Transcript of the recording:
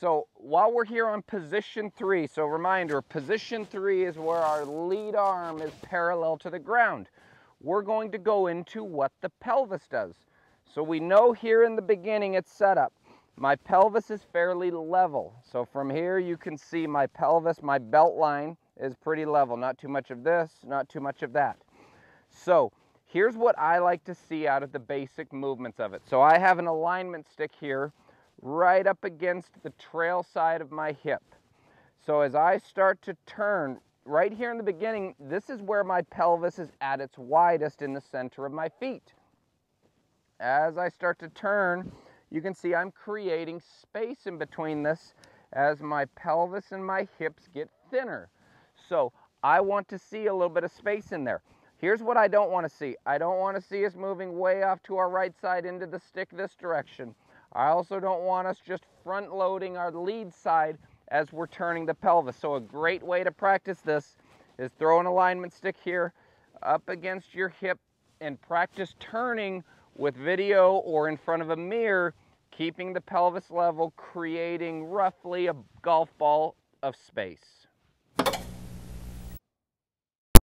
So while we're here on position 3, so reminder, position 3 is where our lead arm is parallel to the ground. We're going to go into what the pelvis does. So we know here in the beginning it's set up. My pelvis is fairly level. So from here you can see my pelvis, my belt line is pretty level. Not too much of this, not too much of that. So here's what I like to see out of the basic movements of it. So I have an alignment stick here right up against the trail side of my hip. So as I start to turn, right here in the beginning, this is where my pelvis is at its widest in the center of my feet. As I start to turn, you can see I'm creating space in between this as my pelvis and my hips get thinner. So I want to see a little bit of space in there. Here's what I don't want to see. I don't want to see us moving way off to our right side into the stick this direction. I also don't want us just front loading our lead side as we're turning the pelvis. So a great way to practice this is throw an alignment stick here up against your hip and practice turning with video or in front of a mirror, keeping the pelvis level, creating roughly a golf ball of space.